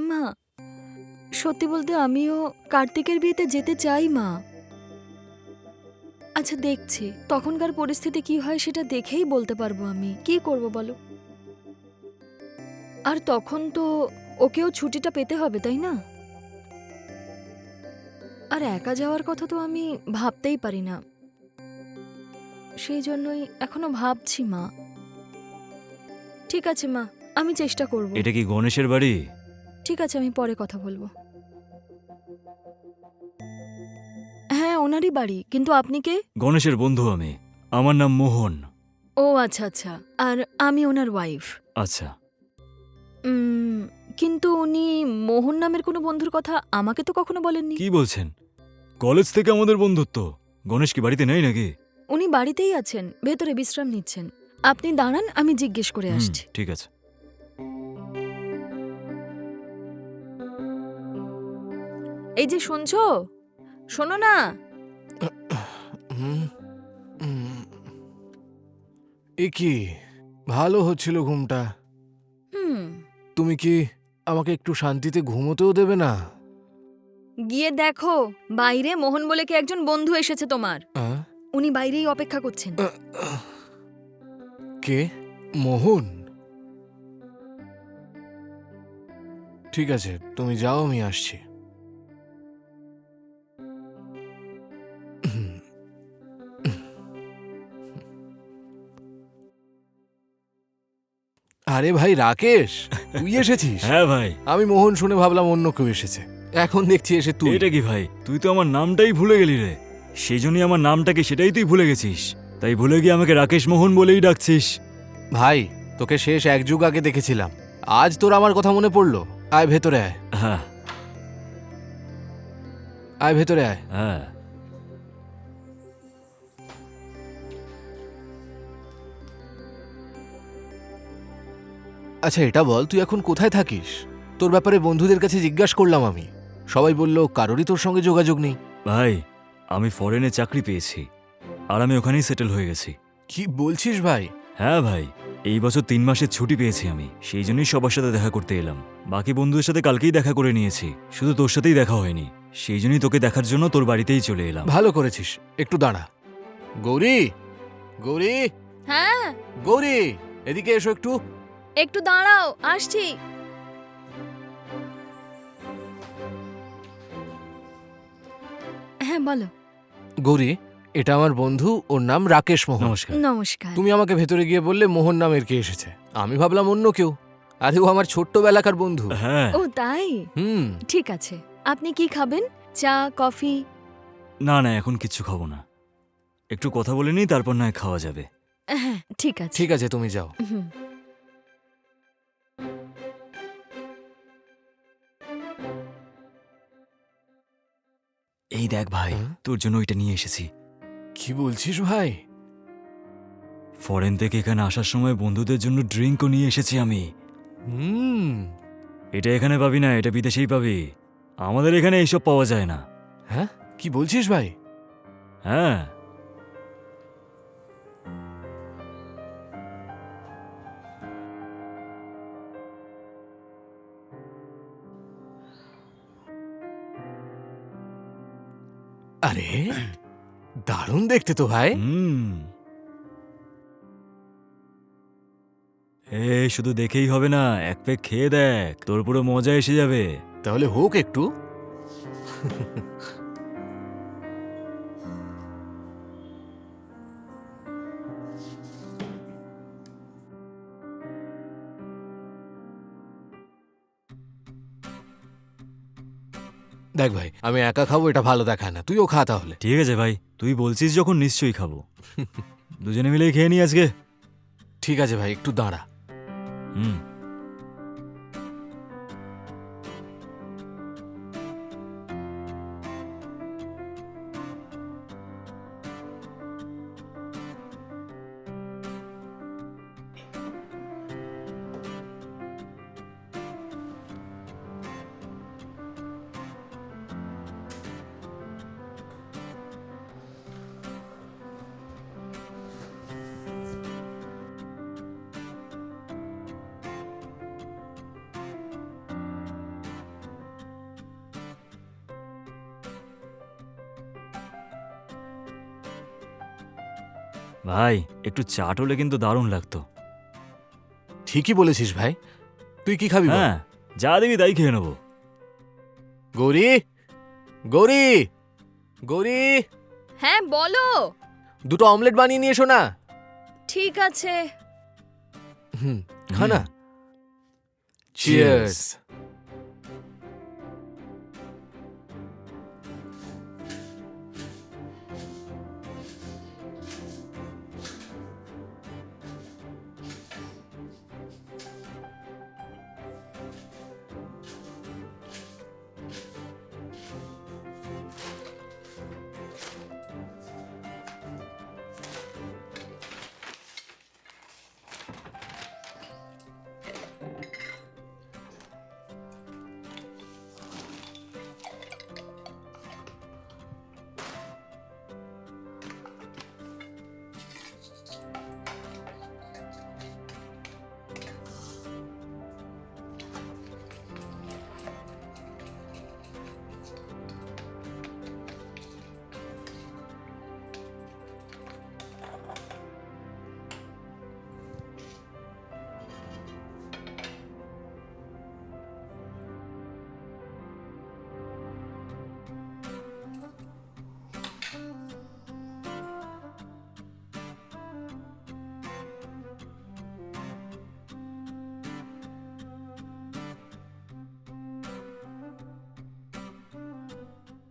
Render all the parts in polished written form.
হ্যাঁ মা, সত্যি বলতে আমিও কার্তিকের বিয়েতে যেতে চাই মা। আচ্ছা দেখছি তখনকার পরিস্থিতি কি হয় সেটা দেখেই বলতে পারবো আমি কি করব বলো। আর তখন তো ওকেও ছুটিটা পেতে হবে তাই না? আর একা যাওয়ার কথা তো আমি ভাবতেই পারি না, সেই জন্যই এখনো ভাবছি মা। ঠিক আছে মা, আমি চেষ্টা করব। এটা কি গণেশের বাড়ি? ঠিক আছে, আমি পরে কথা বলবো। হ্যাঁ ওনারই বাড়ি, কিন্তু আপনি কে? গণেশের বন্ধু আমি। আমার নাম মোহন। ও আচ্ছা আচ্ছা, আর আমি ওনার ওয়াইফ। আচ্ছা। কিন্তু উনি মোহন নামের কোনো বন্ধুর কথা আমাকে তো কখনো বলেননি। কি বলছেন? কলেজ থেকে আমাদের বন্ধুত্ব। গণেশ কি বাড়িতে নেই নাকি? উনি বাড়িতেই আছেন, ভেতরে বিশ্রাম নিচ্ছেন। আপনি দাঁড়ান, আমি জিজ্ঞেস করে আসছি। ঠিক আছে। এই যে শুনছো, শোনো না। হুম, এ কি ভালো হচ্ছিল ঘুমটা। হুম, তুমি কি আমাকে একটু শান্তিতে ঘুমোতেও দেবে না? গিয়ে দেখো বাইরে মোহন বলে কি একজন বন্ধু এসেছে তোমার। আহ? উনি বাইরেই অপেক্ষা করছেন। কে? মোহন? ঠিক আছে, তুমি যাও, আমি আসছি। আরে ভাই রাকেশ, তুই এসেছিস? হ্যাঁ ভাই। আমি মোহন শুনে ভাবলাম অন্য কেউ এসেছে, এখন দেখছি এসে তুই। এটা কি ভাই, তুই তো আমার নামটাই ভুলে গেলি রে। সেই জন্যই আমার নামটা কি সেটাই তুই ভুলে গেছিস, তাই ভুলে গিয়ে আমাকে রাকেশ মোহন বলেই ডাকছিস। ভাই, তোকে শেষ এক যুগ আগে দেখেছিলাম, আজ তোর আমার কথা মনে পড়লো। আয় ভেতরে আয়, হ্যাঁ আয় ভেতরে আয়। হ্যাঁ। আচ্ছা এটা বল, তুই এখন কোথায় থাকিস? তোর ব্যাপারে বন্ধুদের কাছে জিজ্ঞাসা করলাম আমি, সবাই বলল কারোরই তোর সঙ্গে যোগাযোগ নেই। ভাই, আমি ফরেনে চাকরি পেয়েছি, আর আমি ওখানেই সেটেল হয়ে গেছি। কি বলছিস ভাই? হ্যাঁ ভাই, এই বছর 3 মাসের ছুটি পেয়েছি আমি, সেই জন্যই সবার সাথে দেখা করতে এলাম। বাকি বন্ধুদের সাথে কালকেই দেখা করে নিয়েছি, শুধু তোর সাথেই দেখা হয়নি। সেই জন্যই তোকে দেখার জন্য তোর বাড়িতেই চলে এলাম। ভালো করেছিস, একটু দাঁড়া। গৌরী, গৌরী, হ্যাঁ গৌরী, এদিকে এসো একটু। একটু দাঁড়াও, আসছি। হ্যাঁ বলো। গৌরী, এটা আমার বন্ধু, ওর নাম রাকেশ মোহন। নমস্কার। নমস্কার। তুমি আমাকে ভেতরে গিয়ে বললে মোহন নামের কে এসেছে, আমি ভাবলাম অন্য কেউ। আরে ও আমার ছোট্টবেলাকার বন্ধু। হ্যাঁ। ও তাই? হুম। ঠিক আছে, আপনি কি খাবেন? চা, কফি? না না, এখন কিচ্ছু খাবো না, একটু কথা বলে নিই, তারপর নয় খাওয়া যাবে। হ্যাঁ ঠিক আছে। ঠিক আছে, তুমি যাও। হুম। এই দেখ ভাই, হ্যাঁ? তোর জন্য ওইটা নিয়ে এসেছি। কি বলছিস ভাই? ফরেন থেকে এখানে আসার সময় বন্ধুদের জন্য ড্রিঙ্কও নিয়ে এসেছি আমি। হুম। এটা এখানে পাবি না, এটা বিদেশেই পাবি। আমাদের এখানে এইসব পাওয়া যায় না। হ্যাঁ, কি বলছিস ভাই? হ্যাঁ। আরে দারুণ দেখতে তো ভাই। শুধু দেখেই হবে না, এক পেক খেয়ে দেখ, তোর পুরো মজা এসে যাবে। তাহলে হোক একটু। দেখ ভাই, আমি একা খাবো এটা ভালো দেখায় না, তুইও খা তাহলে। ঠিক আছে ভাই, তুই বলছিস যখন নিশ্চয়ই খাবো। দুজনে মিলেই খেয়ে নি আজকে। ঠিক আছে ভাই, একটু দাঁড়া। হুম। ভাই একটু চাট হলে কিন্তু দারুণ লাগতো। ঠিকই বলেছিস ভাই। তুই কি খাবি বল? হ্যাঁ, যা দেখি তাই খেয়ে নেবো। গৌরী, গৌরী, গৌরী, হ্যাঁ বলো। দুটো অমলেট বানিয়ে নিয়ে এসো না। ঠিক আছে। খানা। চিয়ার্স।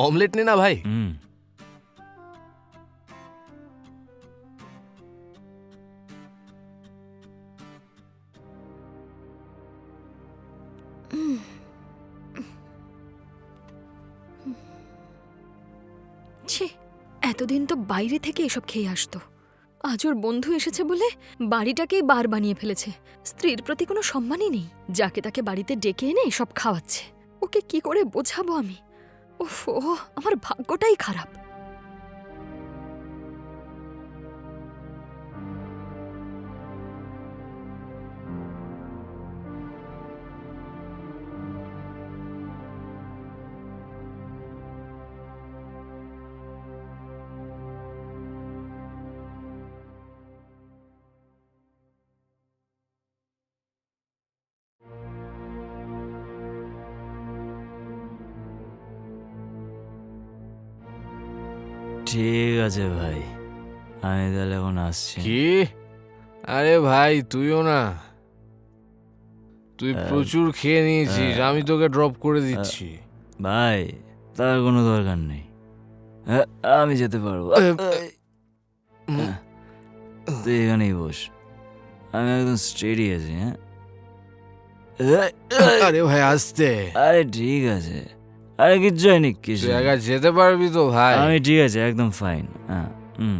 অমলেট নে না ভাই। হুম। ছি, এতদিন তো বাইরে থেকে এসব খেয়ে আসতো। আজ ওর বন্ধু এসেছে বলে বাড়িটাকেই বার বানিয়ে ফেলেছে। স্ত্রীর প্রতি কোনো সম্মানই নেই, যাকে তাকে বাড়িতে ডেকে এনে এসব খাওয়াচ্ছে। ওকে কি করে বোঝাবো আমি? উফ, আমার ভাগ্যটাই খারাপ। ঠিক আছে ভাই, আমি তাহলে এখন আসছি। কি? আরে ভাই তুইও না। তুই প্রচুর খেয়ে নিয়েছিস, আমি তোকে ড্রপ করে দিচ্ছি। ভাই তার কোনো দরকার নেই, আমি যেতে পারবো। তুই এখানেই বস, আমি একদম স্টেডি আছি। হ্যাঁ, আরে ভাই আসতে। আরে ঠিক আছে, আরে কিচ্ছু হয়নি, কিছু তুই হয়নি। একা যেতে পারবি তো ভাই? আমি ঠিক আছে, একদম ফাইন। হ্যাঁ, হুম।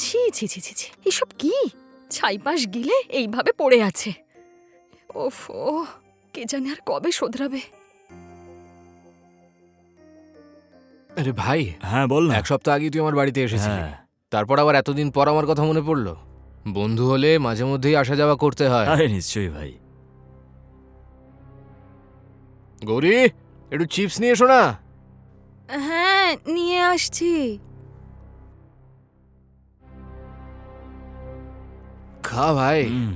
ছি ছি ছি ছি ছি, এসব কি? ছাইপাশ গিলে এইভাবে পড়ে আছে। ওফ, কে জানে আর কবে শোধরাবে। আরে ভাই, হ্যাঁ বল না। 1 সপ্তাহ আগে তুই আমার বাড়িতে এসেছিলি, হ্যাঁ, তারপর আবার এতদিন পর আমার কথা মনে পড়লো। বন্ধু হলে মাঝে মধ্যেই আসা যাওয়া করতে হয়। আরে নিশ্চয়ই ভাই। গৌরী, একটু চিপস নিয়ে এসো না। হ্যাঁ, নিয়ে আসছি। খা ভাই, হুম,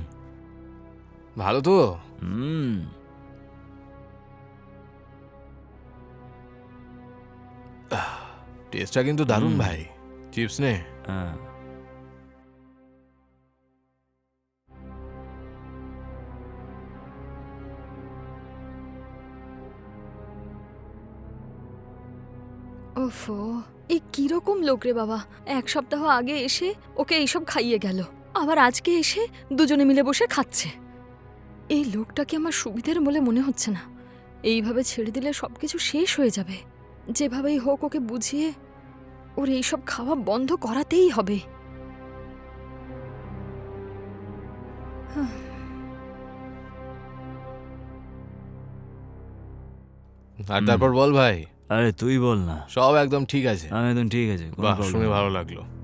ভালো তো? হুম। টেস্টটা কিন্তু দারুণ হুম। ভাই। চিপস নে। হ্যাঁ। ওফো, এই কিরকম লোক রে বাবা! ১ সপ্তাহ আগে এসে ওকে এইসব খাইয়ে গেল, আবার আজকে এসে দুজনে মিলে বসে খাচ্ছে। এই লোকটাকে আমার সুবিধের বলে মনে হচ্ছে না। এইভাবে ছেড়ে দিলে সবকিছু শেষ হয়ে যাবে। যেভাবেই হোক ওকে বুঝিয়ে ওর এইসব খাওয়া বন্ধ করাতেই হবে। আর তারপর বল ভাই। আরে তুই বল না। সব একদম ঠিক আছে। আমি একদম ঠিক আছে, কোনো বাহ, problem শুনে নেই। ভালো লাগলো।